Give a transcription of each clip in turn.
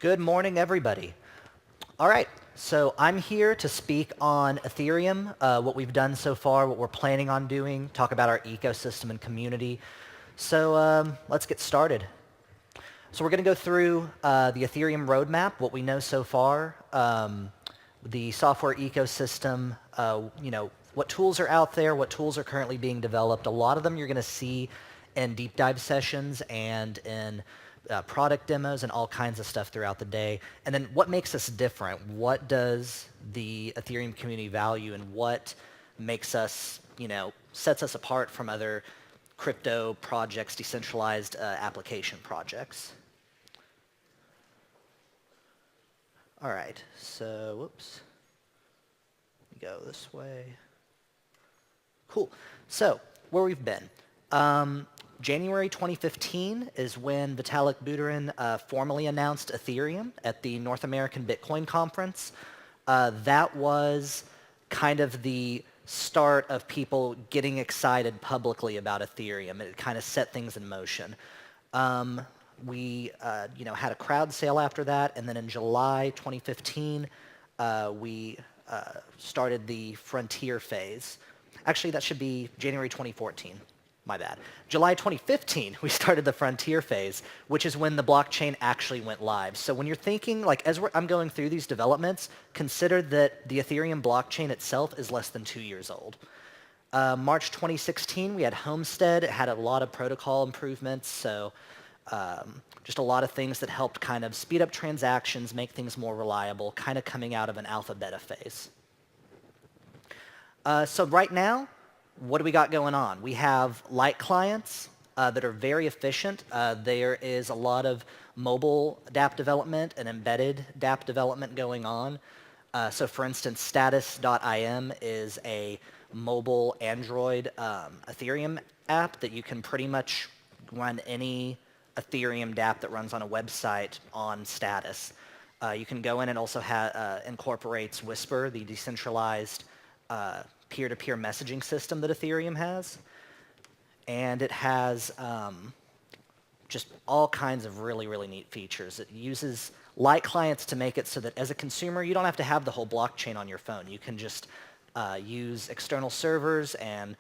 Good morning, everybody. All right, so I'm here to speak on Ethereum, what we've done so far, what we're planning on doing, talk about our ecosystem and community. So let's get started. So we're going to go through the Ethereum roadmap, what we know so far, the software ecosystem, what tools are out there, what tools are currently being developed. A lot of them you're going to see in deep dive sessions and in product demos and all kinds of stuff throughout the day. And then what makes us different? What does the Ethereum community value and what makes us, sets us apart from other crypto projects, decentralized application projects? All right, so, whoops. Go this way. Cool. So, where we've been. January 2015 is when Vitalik Buterin formally announced Ethereum at the North American Bitcoin Conference. That was kind of the start of people getting excited publicly about Ethereum. It kind of set things in motion. We had a crowd sale after that, and then in July 2015, we started the frontier phase. Actually, that should be January 2014. My bad. July 2015, we started the frontier phase, which is when the blockchain actually went live. So when you're thinking, I'm going through these developments, consider that the Ethereum blockchain itself is less than 2 years old. March 2016, we had Homestead. It had a lot of protocol improvements, so just a lot of things that helped kind of speed up transactions, make things more reliable, kind of coming out of an alpha-beta phase. So right now, what do we got going on? We have light clients that are very efficient. There is a lot of mobile dApp development and embedded dApp development going on. So for instance, status.im is a mobile Android Ethereum app that you can pretty much run any Ethereum dApp that runs on a website on Status. You can go in and also incorporates Whisper, the decentralized peer-to-peer messaging system that Ethereum has. And it has just all kinds of really, really neat features. It uses light clients to make it so that as a consumer, you don't have to have the whole blockchain on your phone. You can just use external servers and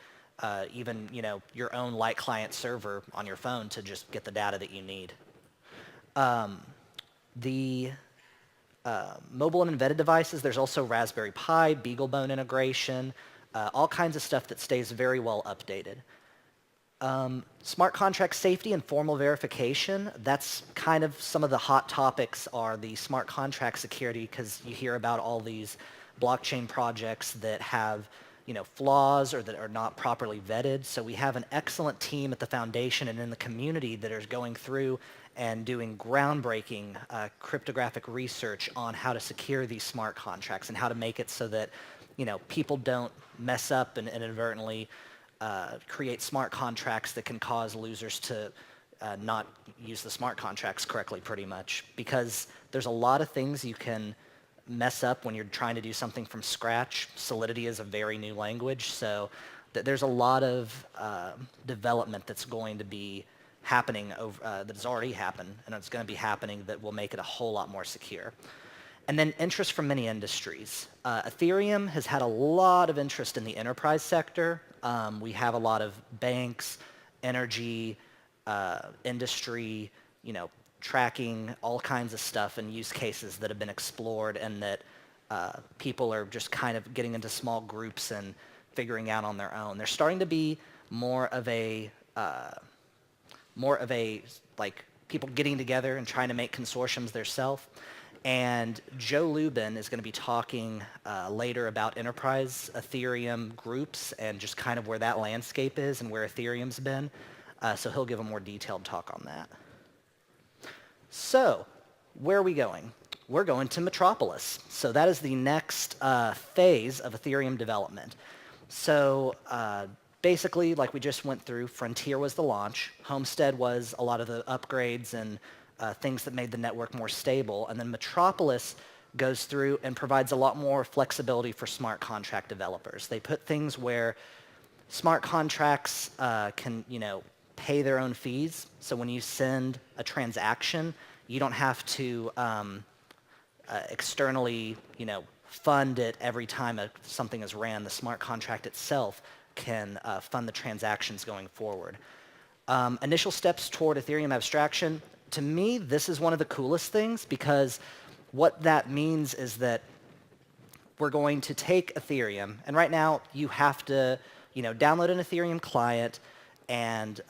even your own light client server on your phone to just get the data that you need. The mobile and embedded devices, there's also Raspberry Pi, BeagleBone integration, all kinds of stuff that stays very well updated. Smart contract safety and formal verification, that's kind of some of the hot topics are the smart contract security, because you hear about all these blockchain projects that have flaws or that are not properly vetted. So we have an excellent team at the foundation and in the community that is going through and doing groundbreaking cryptographic research on how to secure these smart contracts and how to make it so that people don't mess up and inadvertently create smart contracts that can cause losers to not use the smart contracts correctly, pretty much. Because there's a lot of things you can mess up when you're trying to do something from scratch. Solidity is a very new language, so there's a lot of development that's going to be happening, that's already happened, and it's going to be happening that will make it a whole lot more secure. And then interest from many industries. Ethereum has had a lot of interest in the enterprise sector. We have a lot of banks, energy, industry, tracking, all kinds of stuff and use cases that have been explored and that people are just kind of getting into small groups and figuring out on their own. There's starting to be more of a people getting together and trying to make consortiums themselves. And Joe Lubin is going to be talking later about enterprise Ethereum groups and just kind of where that landscape is and where Ethereum's been. So he'll give a more detailed talk on that. So where are we going? We're going to Metropolis. So that is the next phase of Ethereum development. So basically, like we just went through, Frontier was the launch. Homestead was a lot of the upgrades and things that made the network more stable. And then Metropolis goes through and provides a lot more flexibility for smart contract developers. They put things where smart contracts can, pay their own fees. So when you send a transaction, You don't have to externally, fund it every time something is ran. The smart contract itself can fund the transactions going forward. Initial steps toward Ethereum abstraction. To me, this is one of the coolest things, because what that means is that we're going to take Ethereum, and right now you have to, download an Ethereum client and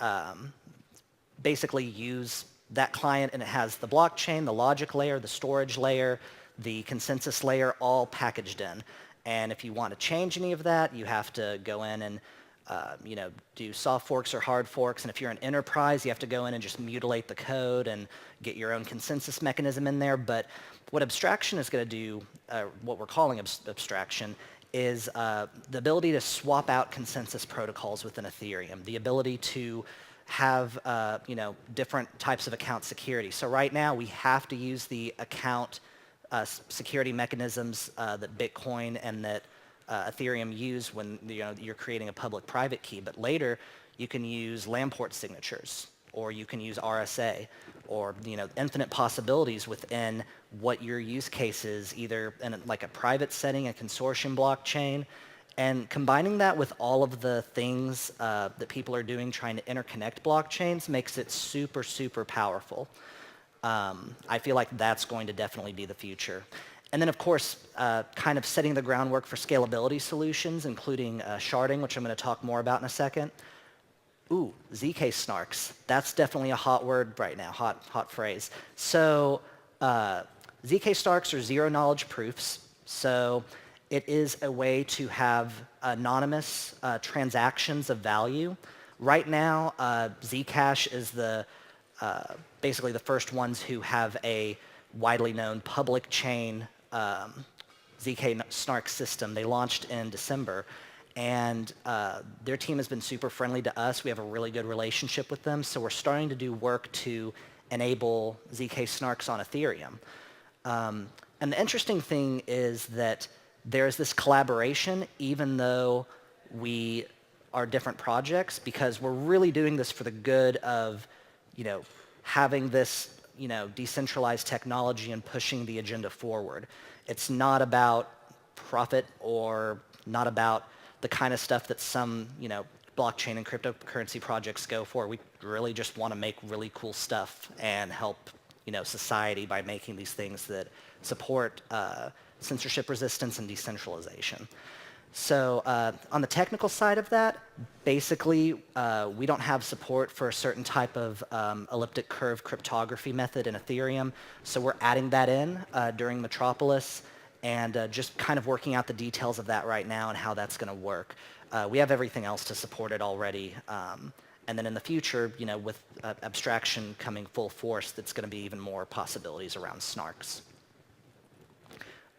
basically use that client, and it has the blockchain, the logic layer, the storage layer, the consensus layer all packaged in. And if you want to change any of that, you have to go in and do soft forks or hard forks. And if you're an enterprise, you have to go in and just mutilate the code and get your own consensus mechanism in there. But what abstraction is going to do, what we're calling abstraction, is the ability to swap out consensus protocols within Ethereum, the ability to have different types of account security. So right now we have to use the account security mechanisms that Bitcoin and that Ethereum use when you're creating a public-private key. But later you can use Lamport signatures, or you can use RSA, or infinite possibilities within what your use case is, either in like a private setting, a consortium blockchain. And combining that with all of the things that people are doing trying to interconnect blockchains makes it super, super powerful. I feel like that's going to definitely be the future. And then, of course, kind of setting the groundwork for scalability solutions, including sharding, which I'm going to talk more about in a second. Ooh, ZK snarks. That's definitely a hot word right now, hot phrase. So ZK snarks are zero-knowledge proofs. So it is a way to have anonymous transactions of value. Right now, Zcash is basically the first ones who have a widely known public chain ZK snark system. They launched in December, and their team has been super friendly to us. We have a really good relationship with them, so we're starting to do work to enable ZK snarks on Ethereum. And the interesting thing is that there's this collaboration, even though we are different projects, because we're really doing this for the good of, having this, decentralized technology and pushing the agenda forward. It's not about profit, or not about the kind of stuff that some, blockchain and cryptocurrency projects go for. We really just want to make really cool stuff and help, society by making these things that support censorship resistance and decentralization. So on the technical side of that, basically, we don't have support for a certain type of elliptic curve cryptography method in Ethereum. So we're adding that in during Metropolis, and just kind of working out the details of that right now and how that's going to work. We have everything else to support it already. And then in the future, with abstraction coming full force, that's going to be even more possibilities around snarks.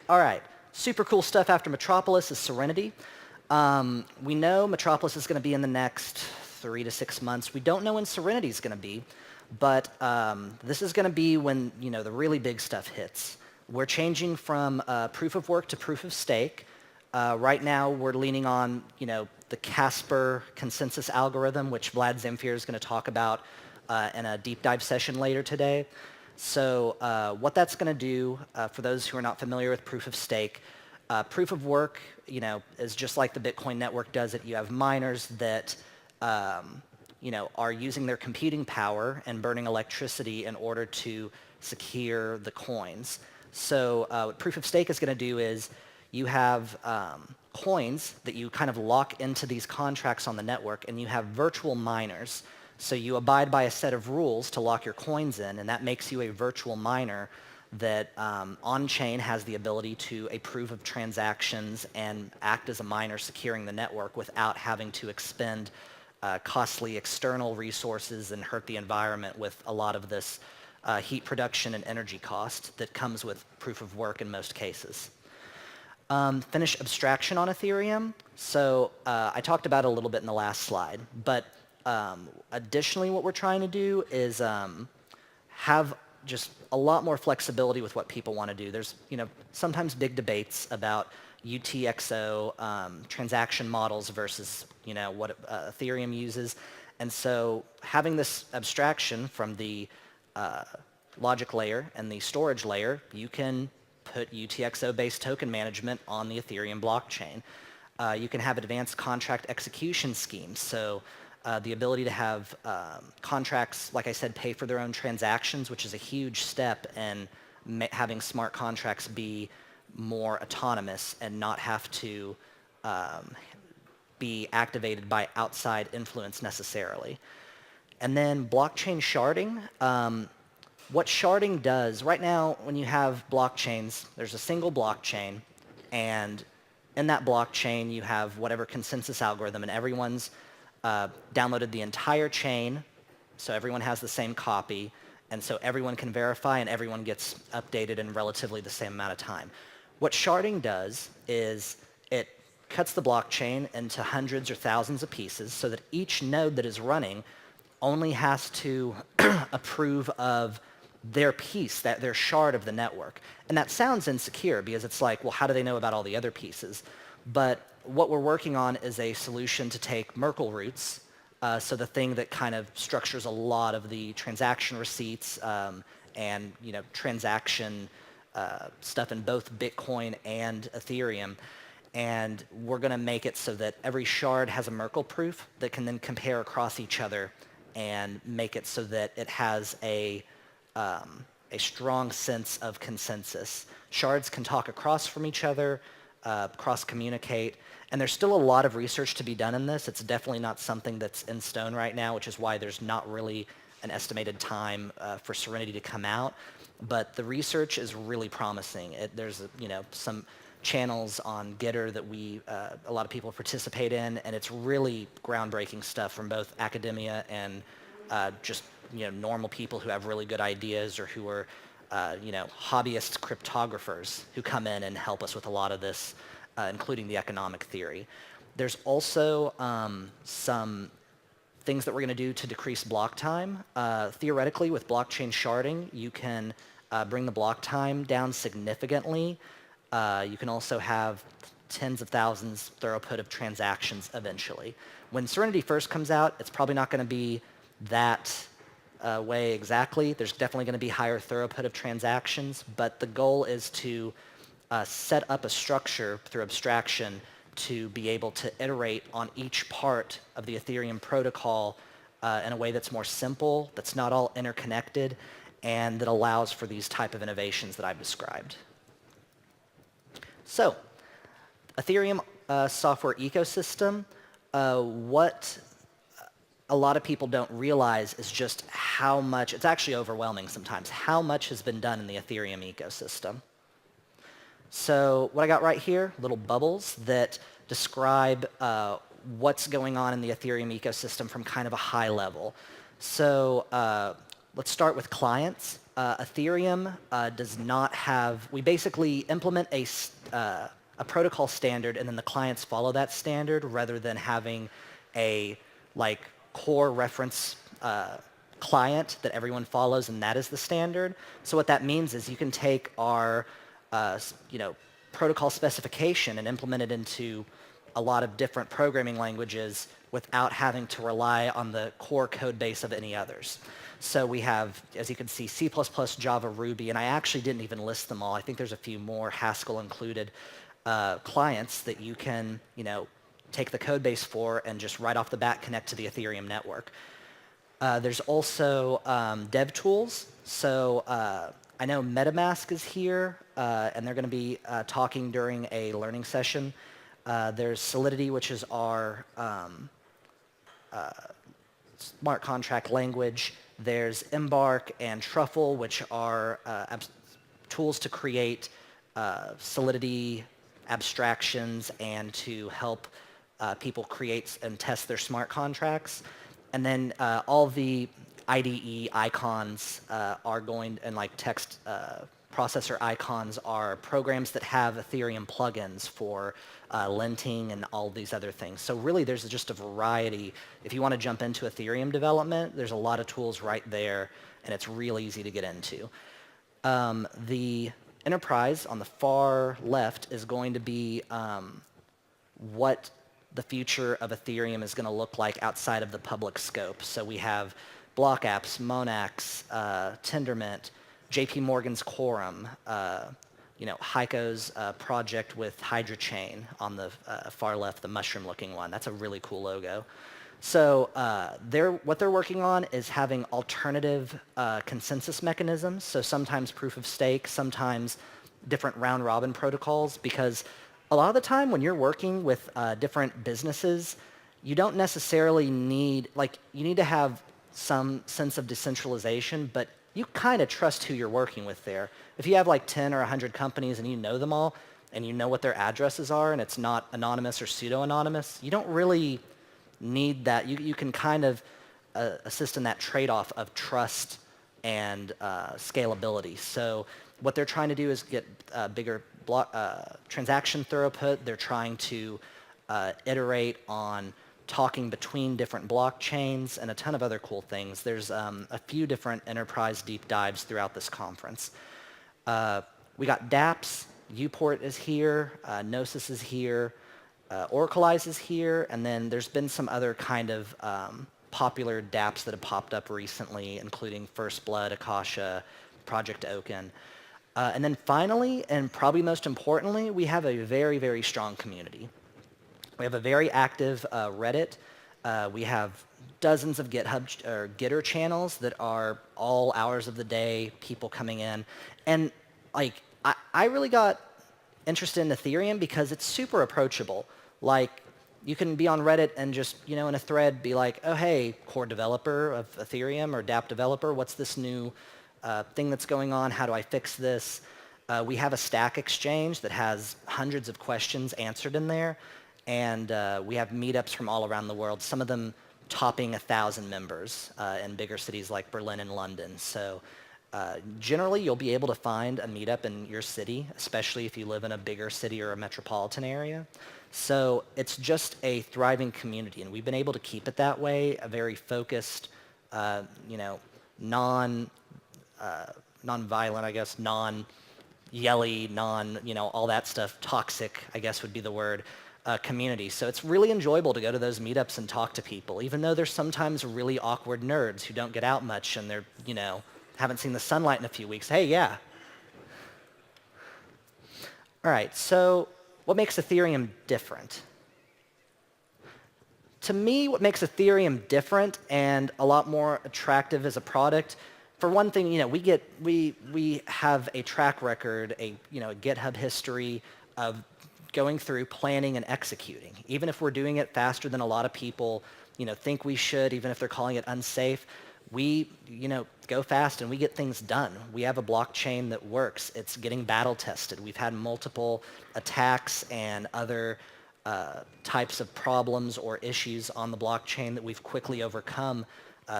All right. Super cool stuff after Metropolis is Serenity. We know Metropolis is going to be in the next 3 to 6 months. We don't know when Serenity is going to be, but this is going to be when the really big stuff hits. We're changing from proof of work to proof of stake. Right now, we're leaning on the Casper consensus algorithm, which Vlad Zamfir is going to talk about in a deep dive session later today. So what that's going to do, for those who are not familiar with proof of stake, proof of work, is just like the Bitcoin network does it. You have miners that, are using their computing power and burning electricity in order to secure the coins. So what proof of stake is going to do is you have coins that you kind of lock into these contracts on the network, and you have virtual miners. So you abide by a set of rules to lock your coins in, and that makes you a virtual miner that on-chain has the ability to approve of transactions and act as a miner securing the network without having to expend costly external resources and hurt the environment with a lot of this heat production and energy cost that comes with proof of work in most cases. Finish abstraction on Ethereum. So I talked about it a little bit in the last slide, but additionally, what we're trying to do is have just a lot more flexibility with what people want to do. There's, sometimes big debates about UTXO transaction models versus, what Ethereum uses. And so having this abstraction from the logic layer and the storage layer, you can put UTXO-based token management on the Ethereum blockchain. You can have advanced contract execution schemes. So the ability to have contracts, like I said, pay for their own transactions, which is a huge step in having smart contracts be more autonomous and not have to be activated by outside influence necessarily. And then blockchain sharding. What sharding does, right now when you have blockchains, there's a single blockchain, and in that blockchain you have whatever consensus algorithm, and everyone's downloaded the entire chain, so everyone has the same copy, and so everyone can verify and everyone gets updated in relatively the same amount of time. What sharding does is it cuts the blockchain into hundreds or thousands of pieces so that each node that is running only has to approve of their piece, their shard of the network. And that sounds insecure because it's like, well, how do they know about all the other pieces? But what we're working on is a solution to take Merkle roots, so the thing that kind of structures a lot of the transaction receipts and transaction stuff in both Bitcoin and Ethereum. And we're going to make it so that every shard has a Merkle proof that can then compare across each other and make it so that it has a strong sense of consensus. Shards can talk across from each other, cross-communicate, and there's still a lot of research to be done in this. It's definitely not something that's in stone right now, which is why there's not really an estimated time for Serenity to come out. But the research is really promising. There's some channels on Gitter that a lot of people participate in, and it's really groundbreaking stuff from both academia and just normal people who have really good ideas or who are hobbyist cryptographers who come in and help us with a lot of this, including the economic theory. There's also some things that we're going to do to decrease block time. Theoretically, with blockchain sharding, you can bring the block time down significantly. You can also have tens of thousands throughput of transactions eventually. When Serenity first comes out, it's probably not going to be that way exactly. There's definitely going to be higher throughput of transactions, but the goal is to set up a structure through abstraction to be able to iterate on each part of the Ethereum protocol in a way that's more simple, that's not all interconnected, and that allows for these type of innovations that I've described. So, Ethereum software ecosystem, what a lot of people don't realize is just how much, it's actually overwhelming sometimes, how much has been done in the Ethereum ecosystem. So what I got right here, little bubbles that describe what's going on in the Ethereum ecosystem from kind of a high level. So let's start with clients. Ethereum does not have, we basically implement a protocol standard and then the clients follow that standard rather than having a core reference client that everyone follows and that is the standard. So what that means is you can take our protocol specification and implement it into a lot of different programming languages without having to rely on the core code base of any others. So we have, as you can see, C++, Java, Ruby, and I actually didn't even list them all. I think there's a few more Haskell included clients that you can, take the code base for and just right off the bat connect to the Ethereum network. There's also dev tools. So I know MetaMask is here, and they're going to be talking during a learning session. There's Solidity, which is our smart contract language. There's Embark and Truffle, which are tools to create Solidity abstractions and to help people create and test their smart contracts. And then all the IDE icons are going, and text processor icons are programs that have Ethereum plugins for linting and all these other things. So really there's just a variety. If you want to jump into Ethereum development, there's a lot of tools right there, and it's real easy to get into. The enterprise on the far left is going to be what the future of Ethereum is going to look like outside of the public scope. So we have block apps, Monax, Tendermint, JP Morgan's Quorum, Heiko's project with HydraChain on the far left, the mushroom-looking one. That's a really cool logo. So what they're working on is having alternative consensus mechanisms. So sometimes proof of stake, sometimes different round-robin protocols, because a lot of the time when you're working with different businesses, you don't necessarily need, you need to have some sense of decentralization, but you kind of trust who you're working with there. If you have 10 or 100 companies and you know them all, and you know what their addresses are, and it's not anonymous or pseudo-anonymous, you don't really need that. You can kind of assist in that trade-off of trust and scalability. So what they're trying to do is get bigger transaction throughput. They're trying to iterate on talking between different blockchains and a ton of other cool things. There's a few different enterprise deep dives throughout this conference. We got dApps, Uport is here, Gnosis is here, Oracleize is here, and then there's been some other kind of popular dApps that have popped up recently, including First Blood, Akasha, Project Oaken. And then finally, and probably most importantly, we have a very, very strong community. We have a very active Reddit. We have dozens of GitHub or Gitter channels that are all hours of the day, people coming in. And I really got interested in Ethereum because it's super approachable. You can be on Reddit and just, in a thread be like, oh, hey, core developer of Ethereum or dApp developer, what's this new thing that's going on? How do I fix this? We have a Stack exchange that has hundreds of questions answered in there. And we have meetups from all around the world, some of them topping 1,000 members in bigger cities like Berlin and London. So generally, you'll be able to find a meetup in your city, especially if you live in a bigger city or a metropolitan area. So it's just a thriving community, and we've been able to keep it that way, a very focused, non-violent, I guess, non-yelly, all that stuff, toxic, I guess would be the word, community. So it's really enjoyable to go to those meetups and talk to people, even though there's sometimes really awkward nerds who don't get out much and they're, haven't seen the sunlight in a few weeks. Hey, yeah. All right, so what makes Ethereum different? To me, what makes Ethereum different and a lot more attractive as a product, for one thing, we have a track record, a GitHub history of going through planning and executing. Even if we're doing it faster than a lot of people, think we should, even if they're calling it unsafe, we, go fast and we get things done. We have a blockchain that works. It's getting battle tested. We've had multiple attacks and other types of problems or issues on the blockchain that we've quickly overcome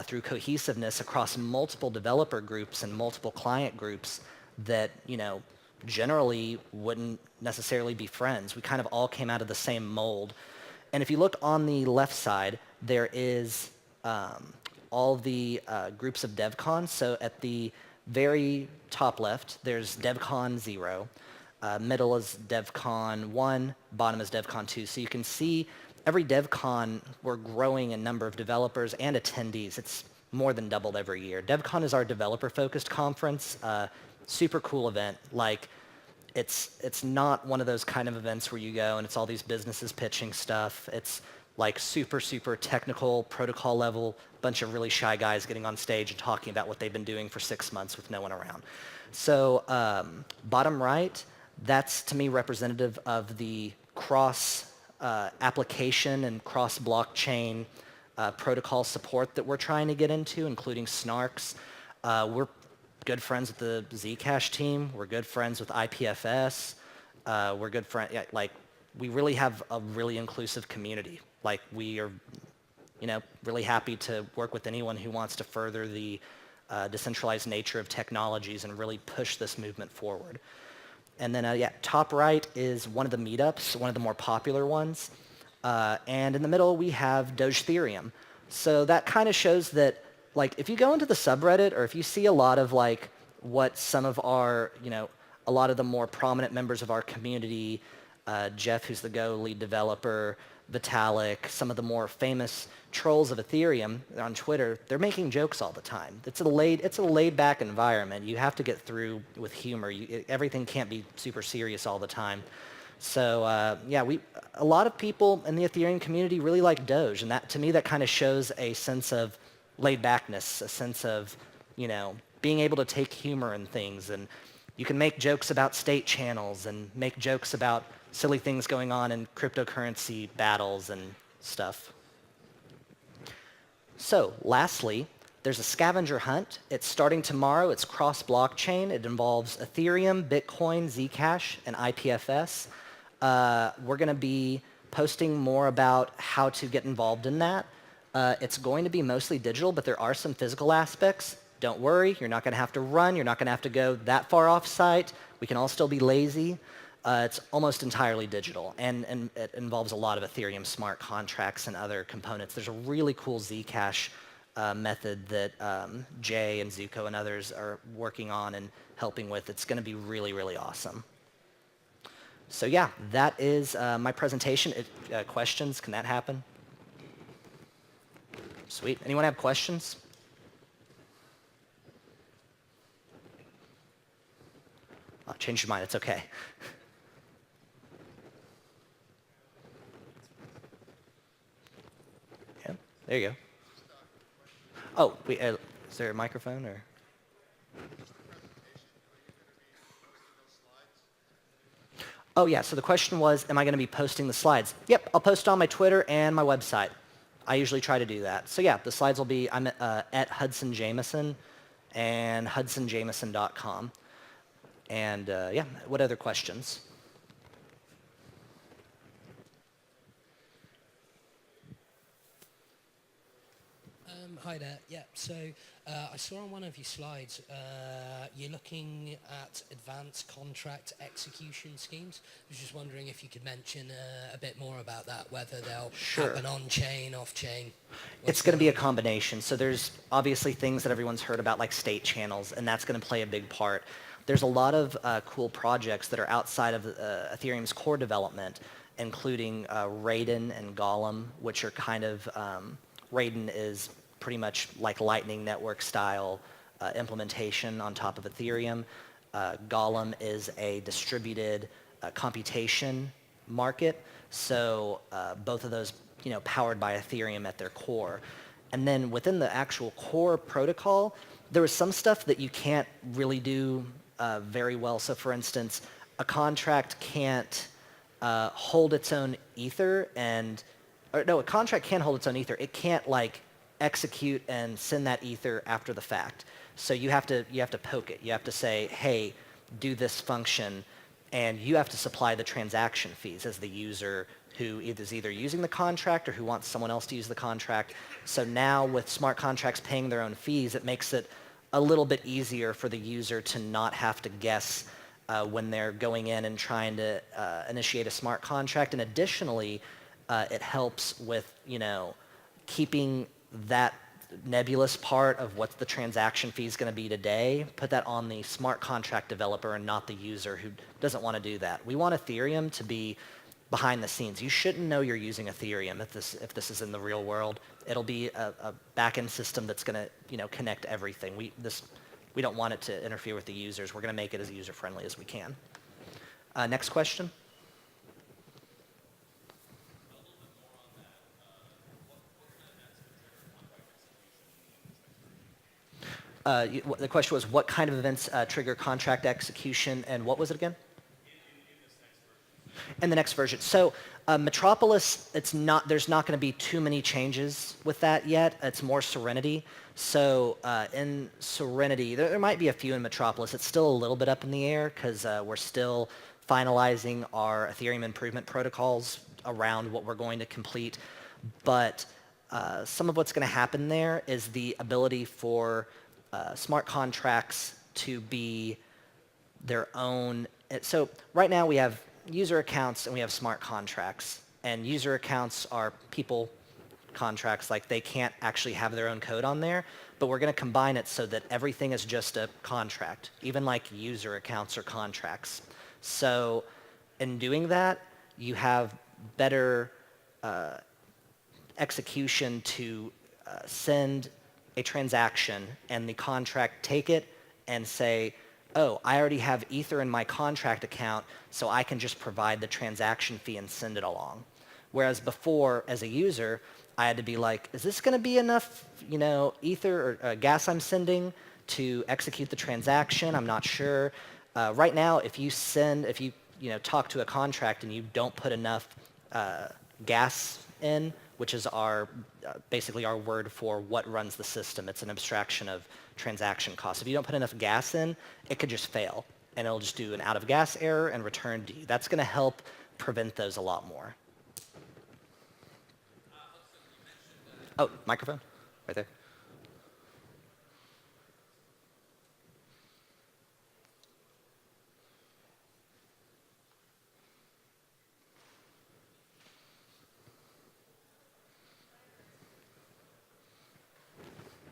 through cohesiveness across multiple developer groups and multiple client groups that, generally wouldn't necessarily be friends. We kind of all came out of the same mold. And if you look on the left side, there is all the groups of DevCon. So at the very top left, there's DevCon 0. Middle is DevCon 1. Bottom is DevCon 2. So you can see every DevCon, we're growing in number of developers and attendees. It's more than doubled every year. DevCon is our developer-focused conference. Super cool event. It's not one of those kind of events where you go and it's all these businesses pitching stuff. It's super, super technical, protocol level, bunch of really shy guys getting on stage and talking about what they've been doing for 6 months with no one around. So bottom right, that's to me representative of the cross application and cross blockchain protocol support that we're trying to get into, including snarks. We're good friends with the Zcash team. We're good friends with IPFS. We're good friends. We really have a really inclusive community. We are, really happy to work with anyone who wants to further the decentralized nature of technologies and really push this movement forward. And then, top right is one of the meetups, one of the more popular ones. And in the middle, we have Dogethereum. So that kind of shows that, if you go into the subreddit or if you see a lot of, what some of our, a lot of the more prominent members of our community, Jeff, who's the Go lead developer, Vitalik, some of the more famous trolls of Ethereum on Twitter, they're making jokes all the time. It's a laid back environment. You have to get through with humor. Everything can't be super serious all the time. So yeah, a lot of people in the Ethereum community really like Doge, and that to me that kind of shows a sense of laid backness, a sense of, being able to take humor in things, and you can make jokes about state channels and make jokes about silly things going on in cryptocurrency battles and stuff. So lastly, there's a scavenger hunt. It's starting tomorrow. It's cross-blockchain. It involves Ethereum, Bitcoin, Zcash, and IPFS. We're going to be posting more about how to get involved in that. It's going to be mostly digital, but there are some physical aspects. Don't worry, you're not going to have to run. You're not going to have to go that far off-site. We can all still be lazy. It's almost entirely digital, and it involves a lot of Ethereum smart contracts and other components. There's a really cool Zcash method that Jay and Zuko and others are working on and helping with. It's going to be really, really awesome. So yeah, that is my presentation. Questions? Can that happen? Sweet. Anyone have questions? Oh, change your mind. It's okay. Yeah, there you go. Oh, is there a microphone or? Oh yeah, so the question was, am I going to be posting the slides? Yep, I'll post on my Twitter and my website. I usually try to do that. So yeah, the slides will be, I'm at Hudson Jameson and hudsonjameson.com. And yeah, what other questions? Hi there. Yeah, so I saw on one of your slides you're looking at advanced contract execution schemes. I was just wondering if you could mention a bit more about that, whether they'll happen on-chain, off-chain. It's going to be a combination. So there's obviously things that everyone's heard about, like state channels, and that's going to play a big part. There's a lot of cool projects that are outside of Ethereum's core development, including Raiden and Golem, which are kind of, Raiden is pretty much like Lightning Network style implementation on top of Ethereum. Golem is a distributed computation market, so both of those, powered by Ethereum at their core. And then within the actual core protocol, there is some stuff that you can't really do very well. So for instance, a contract can't hold its own ether a contract can hold its own ether. It can't execute and send that ether after the fact. So you have to poke it. You have to say, hey, do this function, and you have to supply the transaction fees as the user who is either using the contract or who wants someone else to use the contract. So now with smart contracts paying their own fees, it makes it a little bit easier for the user to not have to guess when they're going in and trying to initiate a smart contract. And additionally, it helps with, keeping that nebulous part of what the transaction fee is going to be today, put that on the smart contract developer and not the user who doesn't want to do that. We want Ethereum to be behind the scenes. You shouldn't know you're using Ethereum if this is in the real world. It'll be a back-end system that's going to, connect everything. We don't want it to interfere with the users. We're going to make it as user-friendly as we can. Next question. The question was, what kind of events trigger contract execution, and what was it again? In the next version. So Metropolis, there's not going to be too many changes with that yet. It's more Serenity. So in Serenity, there might be a few in Metropolis. It's still a little bit up in the air because we're still finalizing our Ethereum improvement protocols around what we're going to complete. But some of what's going to happen there is the ability for smart contracts to be their own. So right now we have user accounts and we have smart contracts. And user accounts are people contracts, like they can't actually have their own code on there, but we're going to combine it so that everything is just a contract, even like user accounts or contracts. So in doing that, you have better execution to send a transaction and the contract take it and say, oh, I already have Ether in my contract account, so I can just provide the transaction fee and send it along. Whereas before, as a user, I had to be like, is this going to be enough, Ether or gas I'm sending to execute the transaction? I'm not sure. Right now, if you talk to a contract and you don't put enough gas in, which is basically our word for what runs the system. It's an abstraction of transaction costs. If you don't put enough gas in, it could just fail, and it'll just do an out of gas error and return to you. That's going to help prevent those a lot more. Oh, microphone, right there.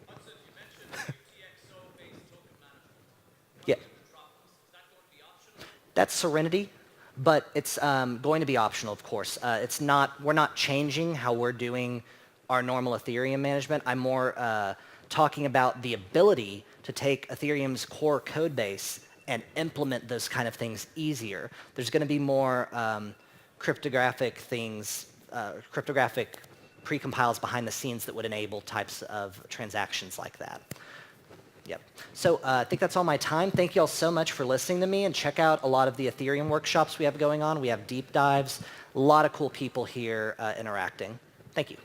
Hudson, you mentioned UTXO-based token management. Yeah. Is that going to be optional? That's Serenity, but it's going to be optional, of course. We're not changing how we're doing our normal Ethereum management. I'm more talking about the ability to take Ethereum's core code base and implement those kind of things easier. There's going to be more cryptographic things, cryptographic precompiles behind the scenes that would enable types of transactions like that. Yep. So I think that's all my time. Thank you all so much for listening to me, and check out a lot of the Ethereum workshops we have going on. We have deep dives, a lot of cool people here interacting. Thank you.